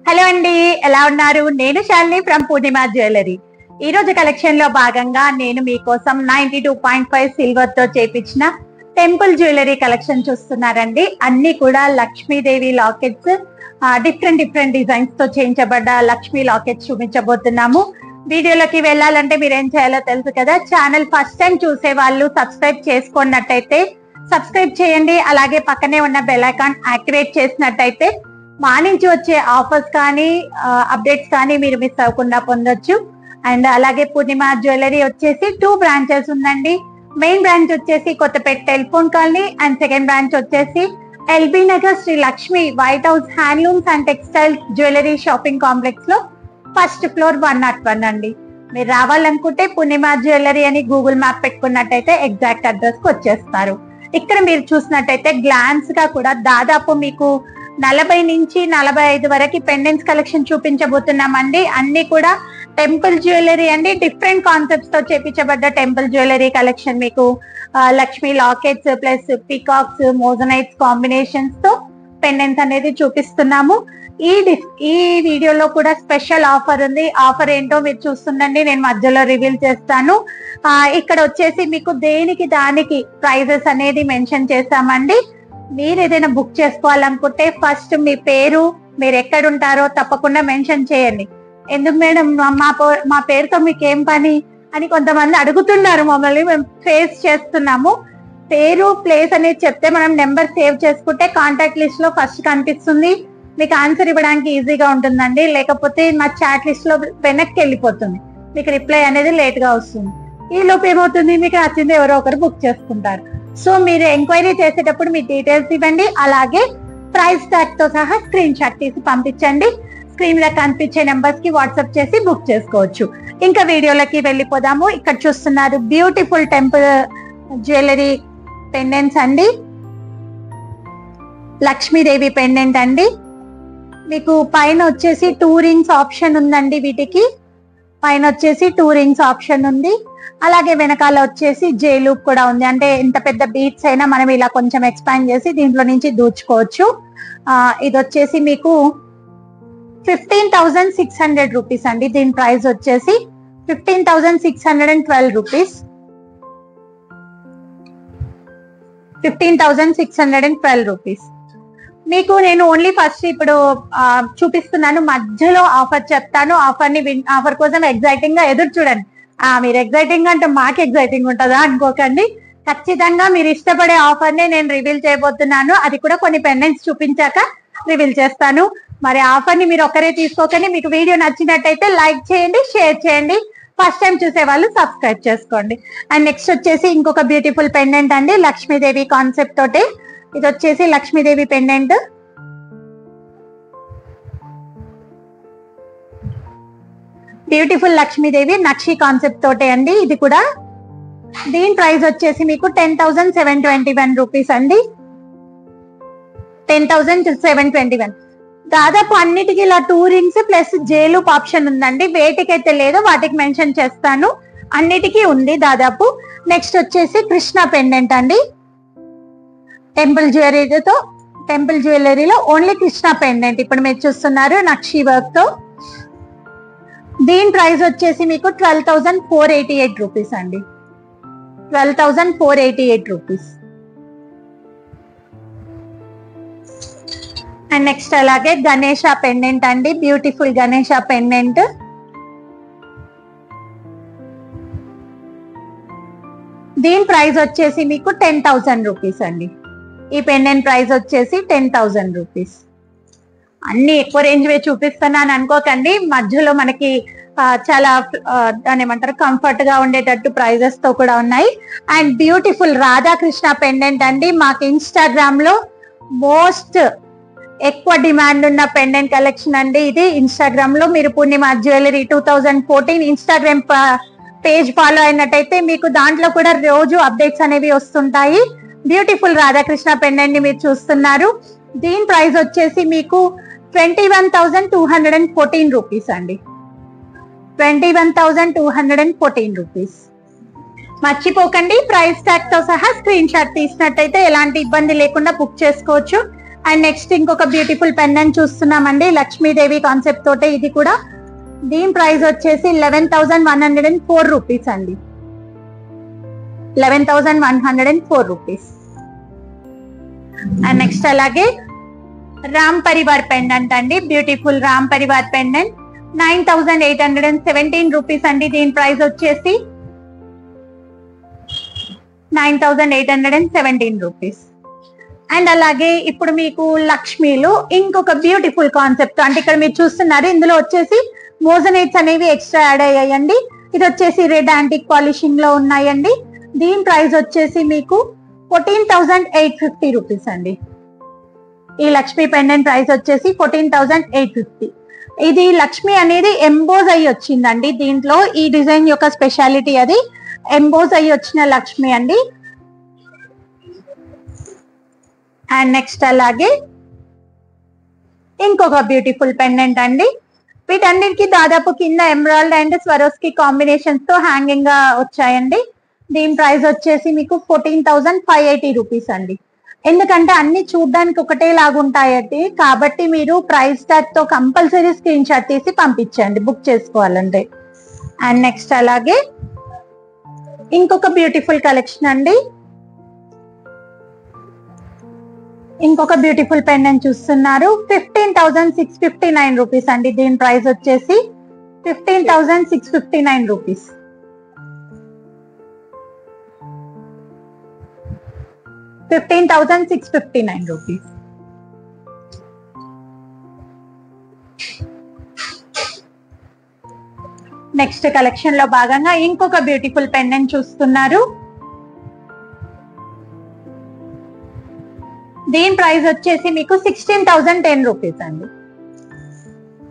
Hello అండి, ఎలా ఉన్నారు? నేను శాలిని ఫ్రమ్ పూర్ణిమ జ్యువెలరీ. ఈ రోజు కలెక్షన్ లో భాగంగా నేను మీకోసం 92.5 సిల్వర్ తో చేపించిన టెంపుల్ జ్యువెలరీ కలెక్షన్ చూస్తున్నారండి. అన్ని కూడా లక్ష్మీదేవి లాకెట్స్, డిఫరెంట్ డిజైన్స్ తో చేయించబడ్డ లక్ష్మీ లాకెట్స్ చూపించబోతున్నాము. వీడియోలోకి వెళ్ళాలంటే మీరు ఏం చేయాలో తెలుసు కదా. ఛానల్ ఫస్ట్ టైం చూసే వాళ్ళు సబ్స్క్రైబ్ చేసుకున్నట్టయితే సబ్స్క్రైబ్ చేయండి. అలాగే పక్కనే ఉన్న బెల్ ఐకాన్ యాక్టివేట్ చేసినట్టయితే మా నుంచి వచ్చే ఆఫర్స్ కానీ అప్డేట్స్ కానీ మీరు మిస్ అవ్వకుండా పొందొచ్చు. అండ్ అలాగే పూర్ణిమ జ్యువెలరీ వచ్చేసి 2 బ్రాంచెస్ ఉందండి. మెయిన్ బ్రాంచ్ వచ్చేసి Kothapet telephone colony and second branch వచ్చేసి LB Nagar Shri Lakshmi white house handlooms and textiles jewellery shopping complex లో ఫస్ట్ ఫ్లోర్ 101 అండి. మీరు రావాలనుకుంటే పూర్ణిమ జ్యువెలరీ అని గూగుల్ మ్యాప్ పెట్టుకున్నట్టయితే ఎగ్జాక్ట్ అడ్రస్ కి వచ్చేస్తారు. ఇక్కడ మీరు చూసినట్టయితే గ్లాన్స్ గా కూడా దాదాపు మీకు 40 నుంచి 45 వరకు పెండెంట్స్ కలెక్షన్ చూపించబోతున్నామండి. అన్ని కూడా టెంపుల్ జ్యువెలరీ అండి. డిఫరెంట్ కాన్సెప్ట్స్ తో చేపించబడ్డ టెంపుల్ జ్యువెలరీ కలెక్షన్ మీకు Lakshmi lockets plus peacocks మోజనైట్స్ combinations తో పెండెంట్స్ అనేది చూపిస్తున్నాము. ఈ వీడియోలో కూడా స్పెషల్ ఆఫర్ ఉంది. ఆఫర్ ఏంటో మీరు చూస్తుండండి, నేను మధ్యలో రివీల్ చేస్తాను. ఇక్కడ వచ్చేసి మీకు దేనికి దానికి ప్రైజెస్ అనేది మెన్షన్ చేశామండి. మీరు ఏదైనా బుక్ చేసుకోవాలనుకుంటే ఫస్ట్ మీ పేరు, మీరు ఎక్కడుంటారో తప్పకుండా మెన్షన్ చేయండి. ఎందుకు మేడం మా పేరుతో మీకు ఏం పని అని కొంతమంది అడుగుతున్నారు మమ్మల్ని. మేము ఫేస్ చేస్తున్నాము. పేరు ప్లేస్ అనేది చెప్తే మనం నెంబర్ సేవ్ చేసుకుంటే కాంటాక్ట్ లిస్ట్ లో ఫస్ట్ కనిపిస్తుంది. మీకు ఆన్సర్ ఇవ్వడానికి ఈజీగా ఉంటుందండి. లేకపోతే మా చాట్ లిస్ట్ లో వెనక్కి వెళ్ళిపోతుంది, మీకు రిప్లై అనేది లేట్ గా వస్తుంది. ఈ లోపు ఏమవుతుంది, మీకు నచ్చింది ఎవరో ఒకరు బుక్ చేసుకుంటారు. సో మీరు ఎంక్వైరీ చేసేటప్పుడు మీ డీటెయిల్స్ ఇవ్వండి. అలాగే ప్రైస్ ట్యాగ్ తో సహా స్క్రీన్ షాట్ తీసి పంపించండి. స్క్రీన్ లో కనిపించే నెంబర్స్ కి వాట్సాప్ చేసి బుక్ చేసుకోవచ్చు. ఇంకా వీడియోలకి వెళ్ళిపోదాము. ఇక్కడ చూస్తున్నారు బ్యూటిఫుల్ టెంపుల్ జ్యువెలరీ పెండెంట్స్ అండి. లక్ష్మీదేవి పెండెంట్ అండి. మీకు పైన వచ్చేసి 2 రింగ్స్ ఆప్షన్ ఉందండి. వీటికి పైన వచ్చేసి 2 రింగ్స్ ఆప్షన్ ఉంది. అలాగే వెనకాల వచ్చేసి జే లూప్ కూడా ఉంది. అంటే ఎంత పెద్ద బీట్స్ అయినా మనం ఇలా కొంచెం ఎక్స్పాండ్ చేసి దీంట్లో నుంచి దూచుకోవచ్చు. ఇది వచ్చేసి మీకు 15,600 రూపీస్ అండి. దీని ప్రైస్ వచ్చేసి 15,612 రూపీస్. 15,612 రూపీస్. మీకు నేను ఓన్లీ ఫస్ట్ ఇప్పుడు చూపిస్తున్నాను, మధ్యలో ఆఫర్ చెప్తాను. ఆఫర్ కోసం ఎగ్జైటింగ్ గా ఎదురు చూడండి. మీరు ఎగ్జైటింగ్ అంటే మాకు ఎగ్జైటింగ్ ఉంటుందా అనుకోకండి. ఖచ్చితంగా మీరు ఇష్టపడే ఆఫర్ నే నేను రివీల్ చేయబోతున్నాను. అది కూడా కొన్ని పెండెంట్స్ చూపించాక రివీల్ చేస్తాను. మరి ఆఫర్ ని మీరు ఒక్కరే తీసుకోకండి. మీకు వీడియో నచ్చినట్టయితే లైక్ చేయండి, షేర్ చేయండి. ఫస్ట్ టైం చూసే వాళ్ళు సబ్స్క్రైబ్ చేసుకోండి. అండ్ నెక్స్ట్ వచ్చేసి ఇంకొక బ్యూటిఫుల్ పెండెంట్ అండి, లక్ష్మీదేవి కాన్సెప్ట్ తోటి. ఇది వచ్చేసి లక్ష్మీదేవి పెండెంట్. బ్యూటిఫుల్ లక్ష్మీదేవి నక్షి కాన్సెప్ట్ తోటే అండి. ఇది కూడా దీని ప్రైస్ వచ్చేసి మీకు 10,721 రూపీస్ అండి. 10,721. దాదాపు అన్నిటికీ ఇలా 2 రింగ్స్ ప్లస్ జేలూప్ ఆప్షన్ ఉందండి. వేటికైతే లేదో వాటికి మెన్షన్ చేస్తాను. అన్నిటికీ ఉంది దాదాపు. నెక్స్ట్ వచ్చేసి కృష్ణ పెండెంట్ అండి. టెంపుల్ జ్యువెలరీలో ఓన్లీ కృష్ణ పెండెంట్ ఇప్పుడు మీరు చూస్తున్నారు నక్షి వర్క్ తో. దీని ప్రైస్ వచ్చేసి మీకు 12,488 రూపీస్ అండి. 12,488 రూపీస్. అండ్ నెక్స్ట్ అలాగే గణేష పెండెంట్ అండి. Beautiful Ganesha pendant. దీని ప్రైస్ వచ్చేసి మీకు 10,000 రూపీస్ అండి. ఈ పెండెంట్ ప్రైస్ వచ్చేసి 10,000 రూపీస్. అన్ని ఎక్కువ రేంజ్ వే చూపిస్తున్నాను అనుకోకండి. మధ్యలో మనకి చాలా దాని ఏమంటారు కంఫర్ట్ గా ఉండేటట్టు ప్రైజెస్ తో కూడా ఉన్నాయి. అండ్ బ్యూటిఫుల్ రాధాకృష్ణ పెండెంట్ అండి. మాకు ఇన్స్టాగ్రామ్ లో మోస్ట్ ఎక్కువ డిమాండ్ ఉన్న పెండెంట్ కలెక్షన్ అండి ఇది. ఇన్స్టాగ్రామ్ లో మీరు పూర్ణిమ జ్యువెలరీ 2014 ఇన్స్టాగ్రామ్ పేజ్ ఫాలో అయినట్టయితే మీకు దాంట్లో కూడా రోజు అప్డేట్స్ అనేవి వస్తుంటాయి. బ్యూటిఫుల్ రాధాకృష్ణ పెండెంట్ ని మీరు చూస్తున్నారు. దీని ప్రైస్ వచ్చేసి మీకు 21,214 రూపీస్ అండి. 21,214 రూపీస్. మర్చిపోకండి ప్రైస్ ట్యాగ్ తో సహా స్క్రీన్ షాట్ తీసినట్టయితే ఎలాంటి ఇబ్బంది లేకుండా బుక్ చేసుకోవచ్చు. అండ్ నెక్స్ట్ ఇంకొక బ్యూటిఫుల్ పెండెంట్ చూస్తున్నామండి, లక్ష్మీదేవి కాన్సెప్ట్ తోటే ఇది కూడా. దీని ప్రైస్ వచ్చేసి 11,104 రూపీస్ అండి, 11,104 రూపీస్. అండ్ నెక్స్ట్ అలాగే రామ్ పరివార్ పెండెంట్ అండి, beautiful Ram Parivar pendant 9,817 rupees అండి. దీని ప్రైస్ వచ్చేసి 9,817 రూపీస్. అండ్ అలాగే ఇప్పుడు మీకు లక్ష్మీలో ఇంకొక బ్యూటిఫుల్ కాన్సెప్ట్, అంటే ఇక్కడ మీరు చూస్తున్నారు ఇందులో వచ్చేసి మోజనైట్స్ అనేవి ఎక్స్ట్రా యాడ్ అయ్యాయండి. ఇది వచ్చేసి రెడ్ యాంటిక్ పాలిషింగ్ లో ఉన్నాయండి. దీని ప్రైస్ వచ్చేసి మీకు 14,850 రూపీస్ అండి. ఈ లక్ష్మీ పెండెంట్ ప్రైస్ వచ్చేసి 14,850. ఇది లక్ష్మి అనేది ఎంబోజ్ అయ్యి వచ్చిందండి. దీంట్లో ఈ డిజైన్ యొక్క స్పెషాలిటీ అది ఎంబోజ్ అయ్యి వచ్చిన లక్ష్మి అండి. అండ్ నెక్స్ట్ అలాగే ఇంకొక బ్యూటిఫుల్ పెండెంట్ అండి. వీటన్నిటికీ దాదాపు కింద ఎమరాల్డ్ అండ్ స్వరోస్కి కాంబినేషన్స్ తో హ్యాంగింగ్ గా వచ్చాయండి. దీని ప్రైస్ వచ్చేసి మీకు 14,580 రూపీస్ అండి. ఎందుకంటే అన్ని చూడడానికి ఒకటే లాగుంటాయండి, కాబట్టి మీరు ప్రైస్ ట్యాగ్ తో కంపల్సరీ స్క్రీన్ షాట్ తీసి పంపించండి బుక్ చేసుకోవాలంటే. అండ్ నెక్స్ట్ అలాగే ఇంకొక బ్యూటిఫుల్ కలెక్షన్ అండి, ఇంకొక బ్యూటిఫుల్ పెండెంట్ చూస్తున్నారు, 15,659 రూపీస్ అండి. దీని ప్రైస్ వచ్చేసి 15,659 రూపీస్. 15,659 రూపీస్. నెక్స్ట్ కలెక్షన్ లో భాగంగా ఇంకొక బ్యూటిఫుల్ పెండెంట్ చూస్తున్నారు. దీని ప్రైస్ వచ్చేసి మీకు 16,010 రూపీస్ అండి,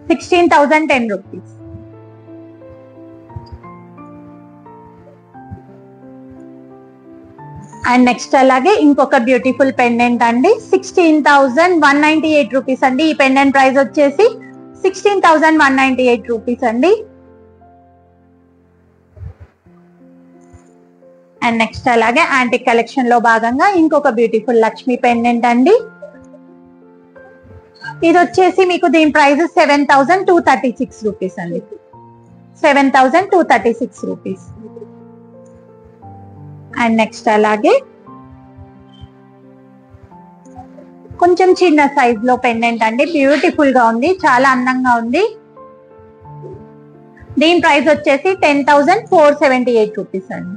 16,010 రూపీస్. అండ్ నెక్స్ట్ అలాగే ఇంకొక బ్యూటిఫుల్ పెండెంట్ అండి, 16,198 రూపీస్ అండి. ఈ పెండెంట్ ప్రైస్ వచ్చేసి 16,198 రూపీస్ అండి. అండ్ నెక్స్ట్ అలాగే యాంటిక్ కలెక్షన్ లో భాగంగా ఇంకొక బ్యూటిఫుల్ లక్ష్మీ పెండెంట్ అండి. ఇది వచ్చేసి మీకు దీని ప్రైస్ 7,236 రూపీస్ అండి, 7,236 రూపీస్. అండ్ నెక్స్ట్ అలాగే కొంచెం చిన్న సైజ్ లో పెండెంట్ అండి, బ్యూటిఫుల్ గా ఉంది, చాలా అందంగా ఉంది. దీని ప్రైస్ వచ్చేసి 10,478 రూపీస్ అండి.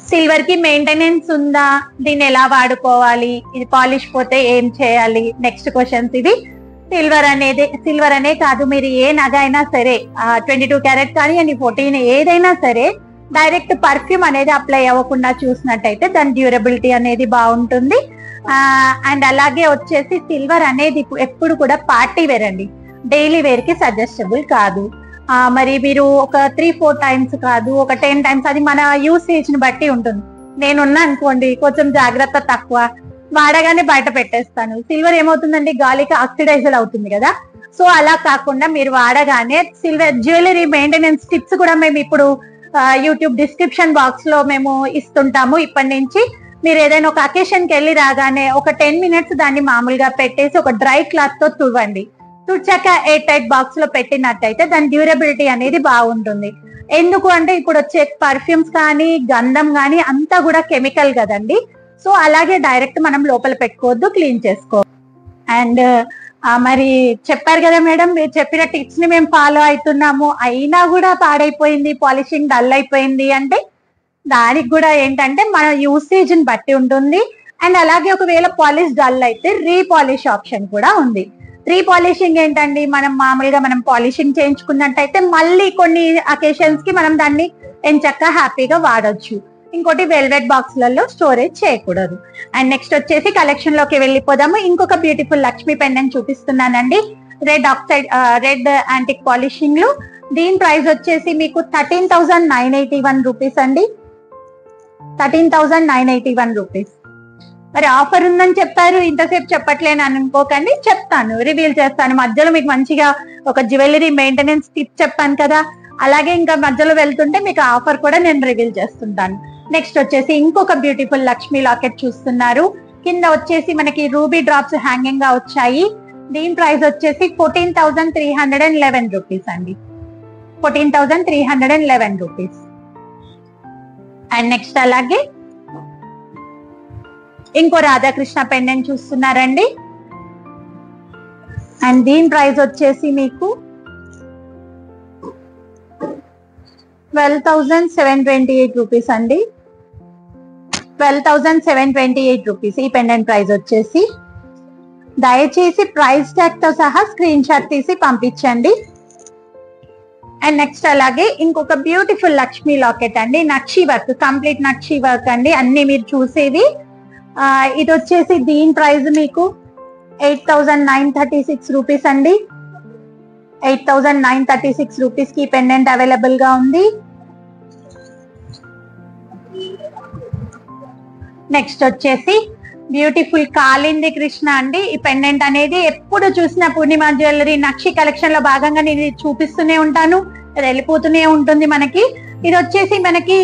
సిల్వర్ కి మెయింటెనెన్స్ ఉందా, దీన్ని ఎలా వాడుకోవాలి, ఇది పాలిష్ పోతే ఏం చేయాలి, నెక్స్ట్ క్వశ్చన్స్ ఇది. సిల్వర్ అనే కాదు, మీరు ఏ నగ అయినా సరే 22 క్యారెట్ కానీ 14 ఏదైనా సరే డైరెక్ట్ పర్ఫ్యూమ్ అనేది అప్లై అవ్వకుండా చూసినట్టయితే దాని డ్యూరబిలిటీ అనేది బాగుంటుంది. అండ్ అలాగే వచ్చేసి సిల్వర్ అనేది ఎప్పుడు కూడా పార్టీ వేర్ అండి, డైలీ వేర్ కి సజెస్టబుల్ కాదు. మరి మీరు ఒక 3-4 టైమ్స్ కాదు, ఒక 10 టైమ్స్, అది మన యూసేజ్ ని బట్టి ఉంటుంది. నేనున్నా అనుకోండి కొంచెం జాగ్రత్త తక్కువ, వాడగానే బయట పెట్టేస్తాను. సిల్వర్ ఏమవుతుందండి, గాలికి ఆక్సిడైజల్ అవుతుంది కదా. సో అలా కాకుండా మీరు వాడగానే సిల్వర్ జ్యువెలరీ మెయింటెనెన్స్ టిప్స్ కూడా మేము ఇప్పుడు యూట్యూబ్ డిస్క్రిప్షన్ బాక్స్ లో మేము ఇస్తుంటాము. ఇప్పటి నుంచి మీరు ఏదైనా ఒక అకేషన్ కి వెళ్ళి రాగానే ఒక 10 మినిట్స్ దాన్ని మామూలుగా పెట్టేసి ఒక డ్రై క్లాత్ తో తుడవండి. తుడిచాక ఎయిర్ టైట్ బాక్స్ లో పెట్టినట్టయితే దాని డ్యూరబిలిటీ అనేది బాగుంటుంది. ఎందుకు అంటే ఇప్పుడు వచ్చే పర్ఫ్యూమ్స్ కానీ గంధం కానీ అంతా కూడా కెమికల్ కదండి. సో అలాగే డైరెక్ట్ మనం లోపల పెట్టుకోవద్దు, క్లీన్ చేసుకో. అండ్ మరి చెప్పారు కదా మేడం, మీరు చెప్పిన టిప్స్ ని మేము ఫాలో అవుతున్నాము, అయినా కూడా పాడైపోయింది, పాలిషింగ్ డల్ అయిపోయింది అంటే దానికి కూడా ఏంటంటే మన యూసేజ్ ని బట్టి ఉంటుంది. అండ్ అలాగే ఒకవేళ పాలిష్ డల్ అయితే రీపాలిష్ ఆప్షన్ కూడా ఉంది. రీపాలిషింగ్ ఏంటండి, మనం మామూలుగా మనం పాలిషింగ్ చేయించుకున్నట్టయితే మళ్ళీ కొన్ని అకేషన్స్ కి మనం దాన్ని ఎంచక్కా హ్యాపీగా వాడొచ్చు. ఇంకోటి వెల్వెట్ బాక్స్ లలో స్టోరేజ్ చేయకూడదు. అండ్ నెక్స్ట్ వచ్చేసి కలెక్షన్ లోకి వెళ్ళిపోదాము. ఇంకొక బ్యూటిఫుల్ లక్ష్మీ పెండెంట్ చూపిస్తున్నానండి, రెడ్ యాంటిక్ పాలిషింగ్ లో. దీని ప్రైస్ వచ్చేసి మీకు 13,981 రూపీస్ అండి, 13,981 రూపీస్. మరి ఆఫర్ ఉందని చెప్పారు, ఇంతసేపు చెప్పట్లేను అనుకోకండి, చెప్తాను, రివీల్ చేస్తాను మధ్యలో. మీకు మంచిగా ఒక జ్యువెలరీ మెయింటెనెన్స్ టిప్ చెప్పాను కదా, అలాగే ఇంకా మధ్యలో వెళ్తుంటే మీకు ఆఫర్ కూడా నేను రివీల్ చేస్తుంటాను. నెక్స్ట్ వచ్చేసి ఇంకొక బ్యూటిఫుల్ లక్ష్మీ లాకెట్ చూస్తున్నారు, కింద వచ్చేసి మనకి రూబీ డ్రాప్స్ హ్యాంగింగ్ గా వచ్చాయి. దీని ప్రైస్ వచ్చేసి 14,311 రూపీస్ అండి. 14,311 రూపీస్. అండ్ నెక్స్ట్ అలాగే ఇంకో రాధాకృష్ణ పెండెంట్ చూస్తున్నారండి. అండ్ దీని ప్రైస్ వచ్చేసి మీకు 12,728 రూపీస్ అండి. 12,728 రూపీస్ ఈ పెండెంట్ ప్రైస్ వచ్చేసి. దయచేసి ప్రైస్ ట్యాగ్ తో సహా స్క్రీన్ షాట్ తీసి పంపించండి. అండ్ నెక్స్ట్ అలాగే ఇంకొక బ్యూటిఫుల్ లక్ష్మీ లాకెట్ అండి. నక్షి వర్క్, కంప్లీట్ నక్షి వర్క్ అండి. అన్ని మీరు చూసేవి. ఇది వచ్చేసి దీని ప్రైస్ మీకు 8,936 రూపీస్ అండి. 8,936 రూపీస్ కి పెండెంట్ అవైలబుల్ గా ఉంది. నెక్స్ట్ వచ్చేసి బ్యూటిఫుల్ కాలింది కృష్ణ అండి. ఈ పెండెంట్ అనేది ఎప్పుడు చూసిన పూర్ణిమ జ్యువెలరీ నక్షి కలెక్షన్ లో భాగంగా నేను చూపిస్తూనే ఉంటాను, వెళ్ళిపోతూనే ఉంటుంది మనకి. ఇది వచ్చేసి మనకి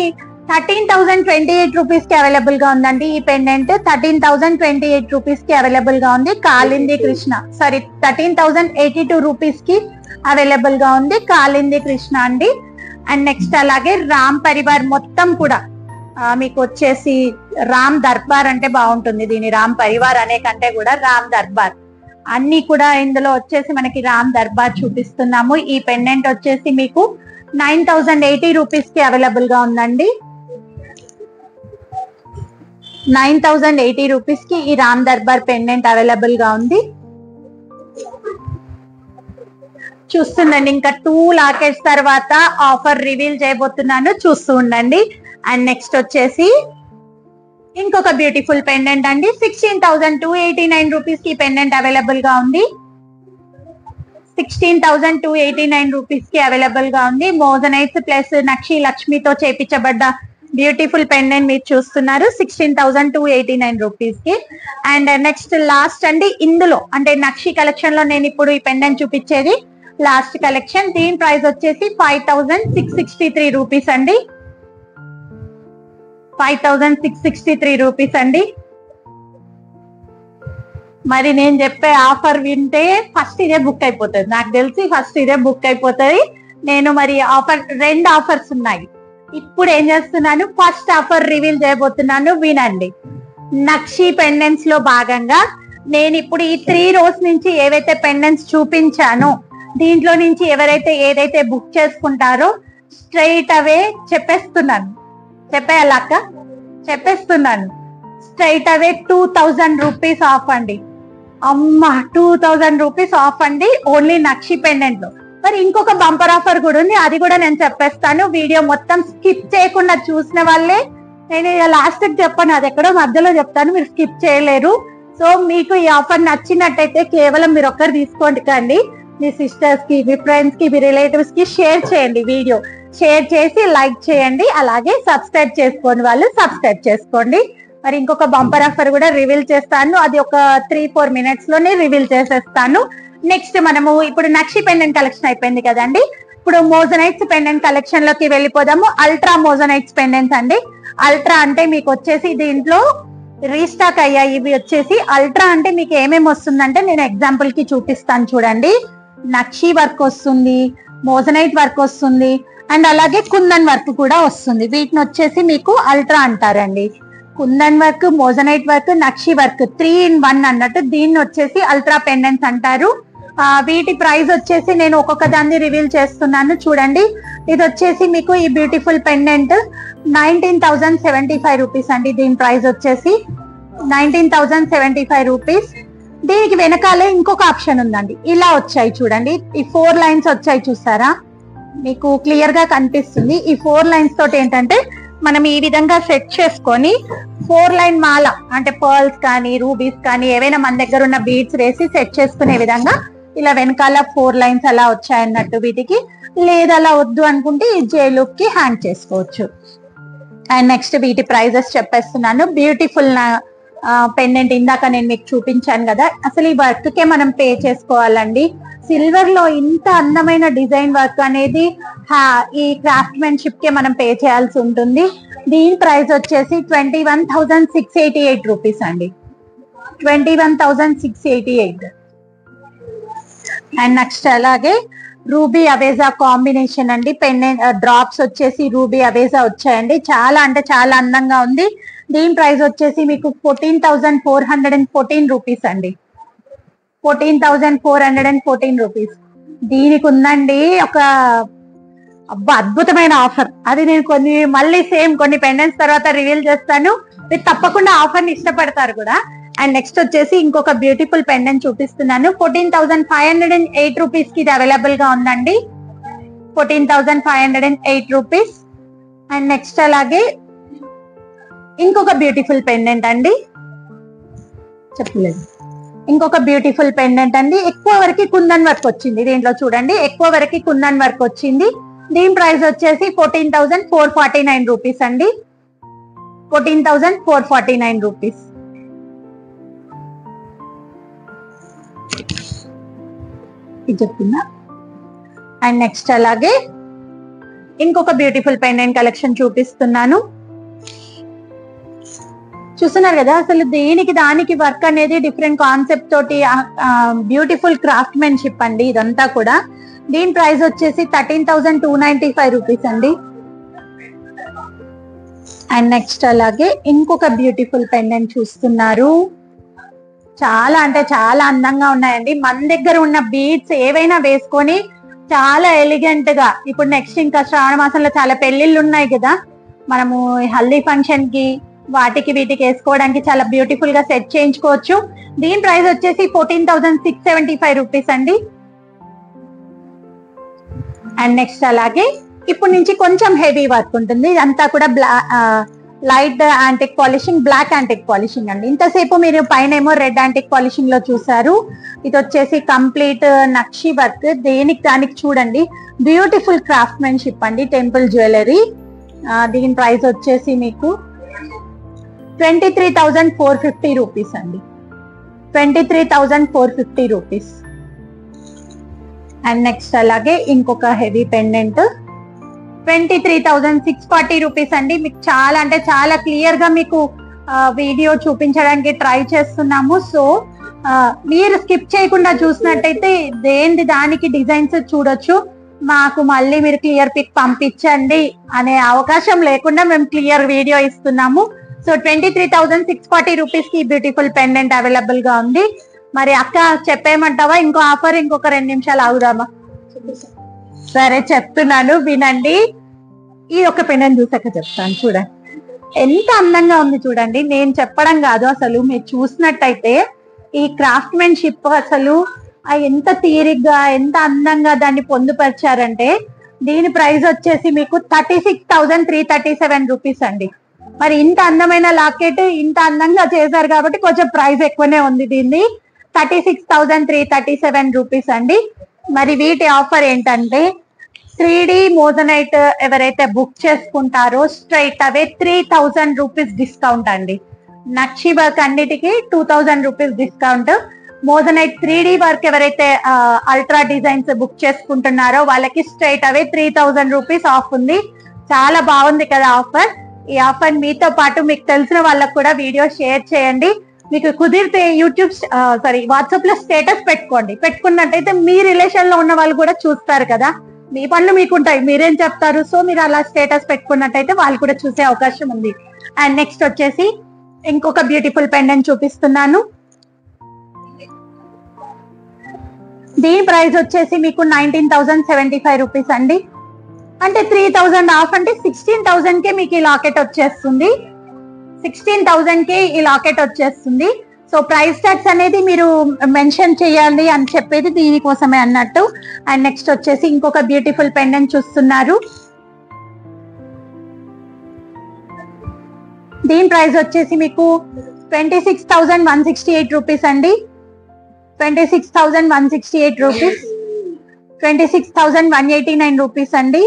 13,028 రూపీస్ కి అవైలబుల్ గా ఉందండి. ఈ పెండెంట్ 13,028 రూపీస్ కి అవైలబుల్ గా ఉంది. కాలింది కృష్ణ, సారీ 13,082 రూపీస్ కి అవైలబుల్ గా ఉంది. కాలింది కృష్ణ అండి. అండ్ నెక్స్ట్ అలాగే రామ్ పరివార్ మొత్తం కూడా మీకు వచ్చేసి రామ్ దర్బార్ అంటే బాగుంటుంది. దీని రామ్ పరివార్ అనే కంటే కూడా రామ్ దర్బార్ అన్ని కూడా ఇందులో వచ్చేసి మనకి రామ్ దర్బార్ చూపిస్తున్నాము. ఈ పెండెంట్ వచ్చేసి మీకు 9,080 రూపీస్ కి అవైలబుల్ గా ఉందండి. 9,080 రూపీస్ కి ఈ రామ్ దర్బార్ పెండెంట్ అవైలబుల్ గా ఉంది. చూస్తుండండి. ఇంకా 2 లాకెట్స్ తర్వాత ఆఫర్ రివీల్ చేయబోతున్నాను, చూస్తూ ఉండండి. అండ్ నెక్స్ట్ వచ్చేసి ఇంకొక బ్యూటిఫుల్ పెండెంట్ అండి. 16,289 రూపీస్ కి పెండెంట్ అవైలబుల్ గా ఉంది. 16,289 రూపీస్ కి అవైలబుల్ గా ఉంది. మోజనైట్స్ ప్లస్ నక్షి లక్ష్మితో చేపించబడ్డ బ్యూటిఫుల్ పెండెంట్ మీరు చూస్తున్నారు 16,289 రూపీస్ కి. అండ్ నెక్స్ట్ లాస్ట్ అండి ఇందులో అంటే నక్షి కలెక్షన్ లో నేను ఇప్పుడు ఈ పెండెంట్ చూపించేది లాస్ట్ కలెక్షన్. దీని ప్రైస్ వచ్చేసి 5,663 రూపీస్ అండి. 5,663 రూపీస్ అండి. మరి నేను చెప్పే ఆఫర్ వింటే ఫస్ట్ ఇదే బుక్ అయిపోతుంది, నాకు తెలిసి ఫస్ట్ ఇదే బుక్ అయిపోతుంది. నేను మరి ఆఫర్ 2 ఆఫర్స్ ఉన్నాయి. ఇప్పుడు ఏం చేస్తున్నాను, ఫస్ట్ ఆఫర్ రివీల్ చేయబోతున్నాను, వినండి. నక్షి పెండెంట్స్ లో భాగంగా నేను ఇప్పుడు ఈ 3 rows నుంచి ఏవైతే పెండెంట్స్ చూపించానో దీంట్లో నుంచి ఎవరైతే ఏదైతే బుక్ చేసుకుంటారో స్ట్రైట్ అవే చెప్పేస్తున్నాను, చెప్పేయాలక్క చెప్పేస్తున్నాను, స్ట్రైట్ అవే 2,000 రూపీస్ ఆఫ్ అండి. అమ్మ 2,000 రూపీస్ ఆఫ్ అండి ఓన్లీ నక్షి పెండెంట్ లో. మరి ఇంకొక బంపర్ ఆఫర్ కూడా ఉంది, అది కూడా నేను చెప్పేస్తాను. వీడియో మొత్తం స్కిప్ చేయకుండా చూసిన వాళ్ళే, నేను లాస్ట్ కి చెప్పాను, అది ఎక్కడో మధ్యలో చెప్తాను, మీరు స్కిప్ చేయలేరు. సో మీకు ఈ ఆఫర్ నచ్చినట్టయితే కేవలం మీరు ఒక్కరు తీసుకోండి కండి, మీ సిస్టర్స్ కి, మీ ఫ్రెండ్స్ కి, మీ రిలేటివ్స్ కి షేర్ చేయండి. వీడియో షేర్ చేసి లైక్ చేయండి. అలాగే సబ్స్క్రైబ్ చేసుకోండి వాళ్ళు సబ్స్క్రైబ్ చేసుకోండి. మరి ఇంకొక బంపర్ ఆఫర్ కూడా రివీల్ చేస్తాను, అది ఒక 3-4 minutes లోనే రివీల్ చేసేస్తాను. నెక్స్ట్ మనము ఇప్పుడు నక్షి పెండెంట్ కలెక్షన్ అయిపోయింది కదండి, ఇప్పుడు మోజనైట్స్ పెండెంట్ కలెక్షన్ లోకి వెళ్ళిపోదాము. అల్ట్రా మోజనైట్స్ పెండెంట్స్ అండి. అల్ట్రా అంటే మీకు వచ్చేసి దీంట్లో రీస్టాక్ అయ్యాయి. ఇవి వచ్చేసి అల్ట్రా అంటే మీకు ఏమేమి వస్తుందంటే నేను ఎగ్జాంపుల్ కి చూపిస్తాను చూడండి. నక్షి వర్క్ వస్తుంది, మోజనైట్ వర్క్ వస్తుంది, అండ్ అలాగే కుందన్ వర్క్ కూడా వస్తుంది. వీటిని వచ్చేసి మీకు అల్ట్రా అంటారండి. Kundan work, moissanite work, nakshi work 3 in 1 అన్నట్టు దీన్ని వచ్చేసి అల్ట్రా పెండెంట్స్ అంటారు. వీటి ప్రైస్ వచ్చేసి నేను ఒక్కొక్క దాన్ని రివీల్ చేస్తున్నాను చూడండి. ఇది వచ్చేసి మీకు ఈ బ్యూటిఫుల్ పెండెంట్ 19,075 రూపీస్ అండి. దీని ప్రైస్ వచ్చేసి 19,075 రూపీస్. దీనికి వెనకాలే ఇంకొక ఆప్షన్ ఉందండి, ఇలా వచ్చాయి చూడండి, ఈ 4 lines వచ్చాయి చూసారా, మీకు క్లియర్ గా కనిపిస్తుంది. ఈ 4 lines తోటి ఏంటంటే మనం ఈ విధంగా సెట్ చేసుకొని 4 line మాల అంటే పర్ల్స్ కానీ రూబీస్ కానీ ఏవైనా మన దగ్గర ఉన్న బీడ్స్ వేసి సెట్ చేసుకునే విధంగా ఇలా వెనకాల 4 lines అలా వచ్చాయన్నట్టు. వీటికి లేదు అలా వద్దు అనుకుంటే ఈ జేలుక్ కి హ్యాంగ్ చేసుకోవచ్చు. అండ్ నెక్స్ట్ వీటి ప్రైజెస్ చెప్పేస్తున్నాను. బ్యూటిఫుల్ పెండెంట్ ఇందాక నేను మీకు చూపించాను కదా, అసలు ఈ వర్క్ కే మనం పే చేసుకోవాలండి. సిల్వర్ లో ఇంత అందమైన డిజైన్ వర్క్ అనేది ఈ క్రాఫ్ట్మెన్షిప్ కే మనం పే చేయాల్సి ఉంటుంది. దీని ప్రైస్ వచ్చేసి 21,688 రూపీస్ అండి. 21,688. అండ్ నెక్స్ట్ అలాగే రూబీ అవేజా కాంబినేషన్ అండి. డ్రాప్స్ వచ్చేసి రూబీ అవేజా వచ్చాయండి. చాలా అంటే చాలా అందంగా ఉంది. దీని ప్రైస్ వచ్చేసి మీకు 14,414 రూపీస్ అండి. 14,414 రూపీస్. దీనికి ఉందండి ఒక అద్భుతమైన ఆఫర్. అది నేను మళ్ళీ కొన్ని పెండెంట్స్ తర్వాత రివీల్ చేస్తాను. మీరు తప్పకుండా ఆఫర్ ని ఇష్టపడతారు కూడా. అండ్ నెక్స్ట్ వచ్చేసి ఇంకొక బ్యూటిఫుల్ పెండెంట్ చూపిస్తున్నాను. 14,508 రూపీస్ కి ఇది అవైలబుల్ గా ఉందండి. 14,508 రూపీస్. అండ్ నెక్స్ట్ అలాగే ఇంకొక బ్యూటిఫుల్ పెండెంట్ అండి. చెప్పలేదు. ఇంకొక బ్యూటిఫుల్ పెండెంట్ అండి. ఎక్కువ వరకు కుందన్ వర్క్ వచ్చింది దీంట్లో. చూడండి, ఎక్కువ వరకు కుందన్ వర్క్ వచ్చింది. దీని ప్రైస్ వచ్చేసి 14,449 రూపీస్ అండి. 14,449 రూపీస్. ఇది చెప్తున్నా. అండ్ నెక్స్ట్ అలాగే ఇంకొక బ్యూటిఫుల్ పెండెంట్ కలెక్షన్ చూపిస్తున్నాను. చూస్తున్నారు కదా, అసలు దేనికి దానికి వర్క్ అనేది డిఫరెంట్ కాన్సెప్ట్ తోటి బ్యూటిఫుల్ క్రాఫ్ట్మెన్షిప్ అండి ఇదంతా కూడా. దీని ప్రైస్ వచ్చేసి 13,295 రూపీస్ అండి. అండ్ నెక్స్ట్ అలాగే ఇంకొక బ్యూటిఫుల్ పెండెంట్ చూస్తున్నారు. చాలా అంటే చాలా అందంగా ఉన్నాయండి. మన దగ్గర ఉన్న బీడ్స్ ఏవైనా వేసుకొని చాలా ఎలిగెంట్ గా, ఇప్పుడు నెక్స్ట్ ఇంకా శ్రావణ మాసంలో చాలా పెళ్లిళ్ళు ఉన్నాయి కదా, మనము హల్దీ ఫంక్షన్ కి వాటికి వీటికి వేసుకోవడానికి చాలా బ్యూటిఫుల్ గా సెట్ చేయించుకోవచ్చు. దీని ప్రైస్ వచ్చేసి 14,675 రూపీస్ అండి. అండ్ నెక్స్ట్ అలాగే ఇప్పుడు నుంచి కొంచెం హెవీ వర్క్ ఉంటుంది. ఇదంతా కూడా light antique polishing, black antique polishing అండి. ఇంతసేపు మీరు పైన ఏమో రెడ్ యాంటిక్ పాలిషింగ్ లో చూసారు. ఇది వచ్చేసి కంప్లీట్ నక్షి వర్క్. దేనికి దానికి చూడండి, బ్యూటిఫుల్ క్రాఫ్ట్మెన్షిప్ అండి. Temple jewellery. దీని ప్రైస్ వచ్చేసి మీకు 23,450 రూపీస్ అండి. 23,450 రూపీస్. అండ్ నెక్స్ట్ అలాగే ఇంకొక హెవీ పెండెంట్ 23,640 రూపీస్ అండి. మీకు చాలా అంటే చాలా క్లియర్ గా మీకు వీడియో చూపించడానికి ట్రై చేస్తున్నాము. సో మీరు స్కిప్ చేయకుండా చూసినట్టయితే దేని దానికి డిజైన్స్ చూడొచ్చు. మాకు మళ్ళీ మీరు క్లియర్ పిక్ పంపించండి అనే అవకాశం లేకుండా మేము క్లియర్ వీడియో ఇస్తున్నాము. సో 23,640 రూపీస్ కి బ్యూటిఫుల్ పెండెంట్ అవైలబుల్ గా ఉంది. మరి అక్క చెప్పేయమంటావా? ఇంకో ఆఫర్ ఇంకొక 2 నిమిషాలు ఆగుదామా? సరే చెప్తున్నాను, వినండి. ఈ ఒక పెండెంట్ చూసాక చెప్తాను. చూడండి ఎంత అందంగా ఉంది చూడండి. నేను చెప్పడం కాదు, అసలు మీరు చూసినట్టయితే ఈ క్రాఫ్ట్మెన్షిప్ అసలు ఎంత తీరిగ్గా ఎంత అందంగా దాన్ని పొందుపరిచారంటే. దీని ప్రైస్ వచ్చేసి మీకు 36,337 రూపీస్ అండి. మరి ఇంత అందమైన లాకెట్ ఇంత అందంగా చేశారు కాబట్టి కొంచెం ప్రైస్ ఎక్కువనే ఉంది. దీన్ని 36,337 రూపీస్ అండి. మరి వీటి ఆఫర్ ఏంటంటే 3D మోజనైట్ ఎవరైతే బుక్ చేసుకుంటారో స్ట్రైట్ అవే 3,000 రూపీస్ డిస్కౌంట్ అండి. నక్షి వర్క్ అన్నిటికీ 2,000 rupees discount. Moissanite 3D work ఎవరైతే అల్ట్రా డిజైన్స్ బుక్ చేసుకుంటున్నారో వాళ్ళకి స్ట్రైట్ అవే 3,000 రూపీస్ ఆఫ్ ఉంది. చాలా బాగుంది కదా ఆఫర్. ఈ ఆఫర్ మీతో పాటు మీకు తెలిసిన వాళ్ళకు కూడా వీడియో షేర్ చేయండి. మీకు కుదిరితే వాట్సాప్ లో స్టేటస్ పెట్టుకున్నట్టయితే మీ రిలేషన్ లో ఉన్న వాళ్ళు కూడా చూస్తారు కదా. మీ పనులు మీకుంటాయి, మీరేం చెప్తారు. సో మీరు అలా స్టేటస్ పెట్టుకున్నట్టయితే వాళ్ళు కూడా చూసే అవకాశం ఉంది. అండ్ నెక్స్ట్ వచ్చేసి ఇంకొక బ్యూటిఫుల్ పెండెంట్ చూపిస్తున్నాను. దీని ప్రైస్ వచ్చేసి మీకు 19,075 రూపీస్ అండి. అంటే 3,000 ఆఫ్ అంటే 16,000 కే మీకు ఈ లాకెట్ వచ్చేస్తుంది. 16,000 కే ఈ లాకెట్ వచ్చేస్తుంది. సో ప్రైస్ ట్యాగ్స్ అనేది మీరు మెన్షన్ చేయాలి అని చెప్పేది దీనికోసమే అన్నట్టు. అండ్ నెక్స్ట్ వచ్చేసి ఇంకొక బ్యూటిఫుల్ పెండెంట్ చూస్తున్నారు. దీని ప్రైస్ వచ్చేసి మీకు 26,168 రూపీస్ అండి. 26,168 రూపీస్. 26,189 రూపీస్ అండి.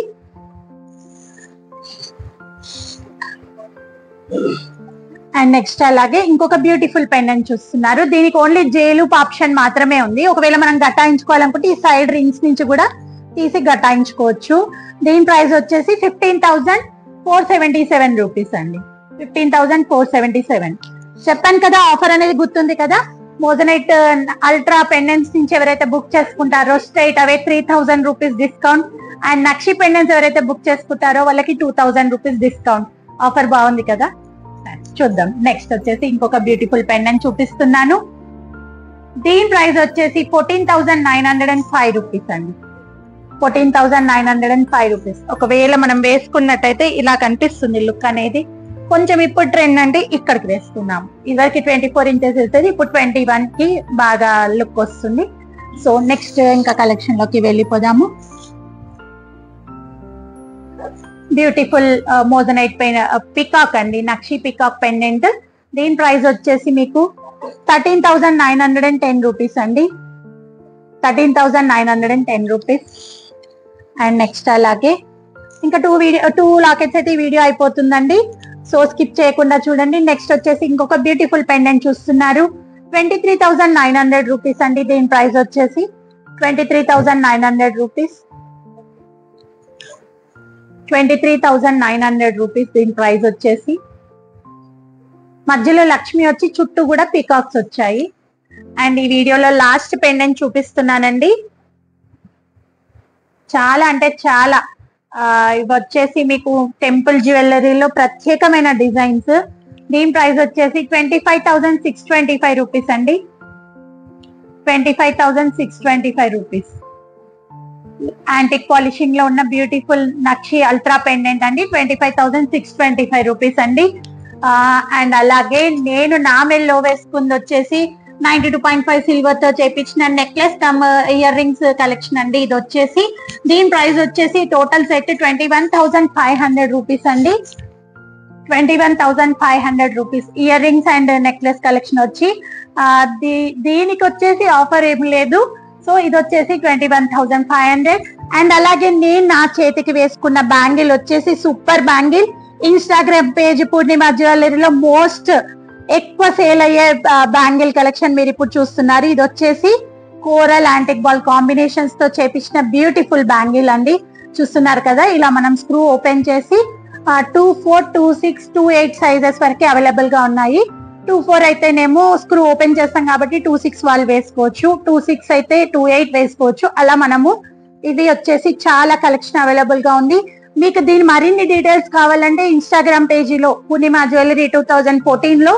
అండ్ నెక్స్ట్ అలాగే ఇంకొక బ్యూటిఫుల్ పెండెంట్ చూస్తున్నారు. దీనికి ఓన్లీ జేలూప్ ఆప్షన్ మాత్రమే ఉంది. ఒకవేళ మనం గట్టాయించుకోవాలనుకుంటే ఈ సైడ్ రింగ్స్ నుంచి కూడా తీసి గట్టాయించుకోవచ్చు. దీని ప్రైస్ వచ్చేసి 15,477 రూపీస్ అండి. 15,477. చెప్పాను కదా ఆఫర్ అనేది గుర్తుంది కదా. మోజనైట్ అల్ట్రా పెండెంట్స్ నుంచి ఎవరైతే బుక్ చేసుకుంటారో straight away 3000 rupees discount. And nakshi pendants ఎవరైతే బుక్ చేసుకుంటారో వాళ్ళకి 2000 రూపీస్ డిస్కౌంట్. ఆఫర్ బాగుంది కదా. చూద్దాం నెక్స్ట్ వచ్చేసి ఇంకొక బ్యూటిఫుల్ పెండెంట్ చూపిస్తున్నాను. దీని ప్రైస్ వచ్చేసి 14,905 రూపీస్ అండి. 14,905 రూపీస్. ఒకవేళ మనం వేసుకున్నట్టయితే ఇలా కనిపిస్తుంది లుక్ అనేది. కొంచెం ఇప్పుడు ట్రెండ్ అంటే ఇక్కడికి వేసుకున్నాం. ఇదివరకు 24 ఇంచెస్ వేసేది, ఇప్పుడు 21 కి బాగా లుక్ వస్తుంది. సో నెక్స్ట్ ఇంకా కలెక్షన్ లోకి వెళ్ళిపోదాము. బ్యూటిఫుల్ మోజనైట్ పెన్ పికాక్ అండి, నక్షి పికాక్ పెండెంట్. దీని ప్రైస్ వచ్చేసి మీకు 13,910 రూపీస్ అండి. 13,910 రూపీస్. అండ్ నెక్స్ట్ అలాగే ఇంకా 2 లాకెట్స్ అయితే ఈ వీడియో అయిపోతుందండి. సో స్కిప్ చేయకుండా చూడండి. నెక్స్ట్ వచ్చేసి ఇంకొక బ్యూటిఫుల్ పెండెంట్ చూస్తున్నారు. 23,900 రూపీస్ అండి. దీని ప్రైస్ వచ్చేసి 23,900 రూపీస్. 23,900 రూపీస్ దీని ప్రైస్ వచ్చేసి. మధ్యలో లక్ష్మి వచ్చి చుట్టూ కూడా పీకాక్స్ వచ్చాయి. అండ్ ఈ వీడియోలో లాస్ట్ పెండెంట్ చూపిస్తున్నానండి. చాలా అంటే చాలా ఇవి వచ్చేసి మీకు టెంపుల్ జ్యువెలరీలో ప్రత్యేకమైన డిజైన్స్. దీని ప్రైస్ వచ్చేసి 25,625 రూపీస్ అండి. 25,625 రూపీస్. యాంటిక్ పాలిషింగ్ లో ఉన్న బ్యూటిఫుల్ నక్షి అల్ట్రా పెండెంట్ అండి. 25,625 రూపీస్ అండి. అండ్ అలాగే నేను నా మెల్లో వేసుకుంది వచ్చేసి 92.5 సిల్వర్ తో చేపించిన necklace come ear rings collection అండి. ఇది వచ్చేసి దీని ప్రైస్ వచ్చేసి టోటల్ సెట్ 21,500 రూపీస్ అండి. 21,500 rupees ear rings and necklace collection వచ్చి. దీనికి వచ్చేసి ఆఫర్ ఏం లేదు. సో ఇది వచ్చేసి 21,500. అండ్ అలాగే నేను నా చేతికి వేసుకున్న బ్యాంగిల్ వచ్చేసి సూపర్ బ్యాంగిల్. ఇన్స్టాగ్రామ్ పేజ్ పూర్ణిమ జ్యువెలరీలో మోస్ట్ ఎక్కువ సేల్ అయ్యే బ్యాంగిల్ కలెక్షన్ మీరు ఇప్పుడు చూస్తున్నారు. ఇది వచ్చేసి కోరల్ యాంటిక్ బాల్ కాంబినేషన్స్ తో చేపించిన బ్యూటిఫుల్ బ్యాంగిల్ అండి. చూస్తున్నారు కదా, ఇలా మనం స్క్రూ ఓపెన్ చేసి 24, 26, 28 సైజెస్ వరకు అవైలబుల్ గా ఉన్నాయి. 24 అయితేనేమో స్క్రూ ఓపెన్ చేస్తాం కాబట్టి 26 వాళ్ళు వేసుకోవచ్చు. 26 అయితే 28 వేసుకోవచ్చు. అలా మనము ఇది వచ్చేసి చాలా కలెక్షన్ అవైలబుల్ గా ఉంది. మీకు దీని మరిన్ని డీటెయిల్స్ కావాలంటే ఇన్స్టాగ్రామ్ పేజీలో పూర్ణిమ జ్యువెలరీ 2014 లో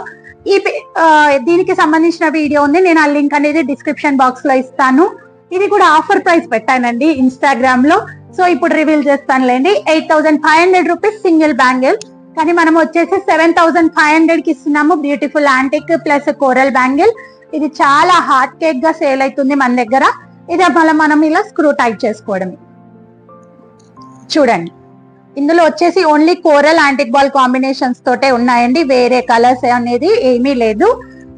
దీనికి సంబంధించిన వీడియో ఉంది. నేను ఆ లింక్ అనేది డిస్క్రిప్షన్ బాక్స్ లో ఇస్తాను. ఇది కూడా ఆఫర్ ప్రైస్ పెట్టానండి ఇన్స్టాగ్రామ్ లో. సో ఇప్పుడు రివీల్ చేస్తానులేండి. 8,500 rupees single bangle. కానీ మనం వచ్చేసి 7,500 కి ఇస్తున్నాము beautiful antique plus coral bangle. ఇది చాలా హాట్ కేక్ గా సేల్ అవుతుంది మన దగ్గర. ఇది మనం ఇలా స్క్రూ టైట్ చేసుకోవడమే. చూడండి, ఇందులో వచ్చేసి only coral antique ball combinations తోటే ఉన్నాయండి. వేరే కలర్స్ అనేది ఏమీ లేదు.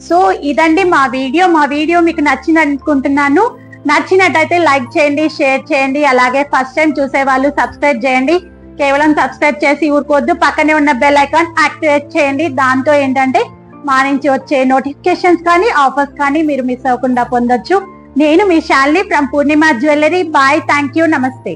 సో ఇదండి మా వీడియో మీకు నచ్చింది అనుకుంటున్నాను. నచ్చినట్టయితే లైక్ చేయండి, షేర్ చేయండి. అలాగే ఫస్ట్ టైం చూసే వాళ్ళు సబ్స్క్రైబ్ చేయండి. కేవలం సబ్స్క్రైబ్ చేసి ఊరుకోవద్దు, పక్కనే ఉన్న బెల్ ఐకాన్ యాక్టివేట్ చేయండి. దాంతో ఏంటంటే మా నుంచి వచ్చే నోటిఫికేషన్స్ కానీ ఆఫర్స్ కానీ మీరు మిస్ అవ్వకుండా పొందొచ్చు. నేను మీ Shalini from Purnima jewellery. Bye, thank you, నమస్తే.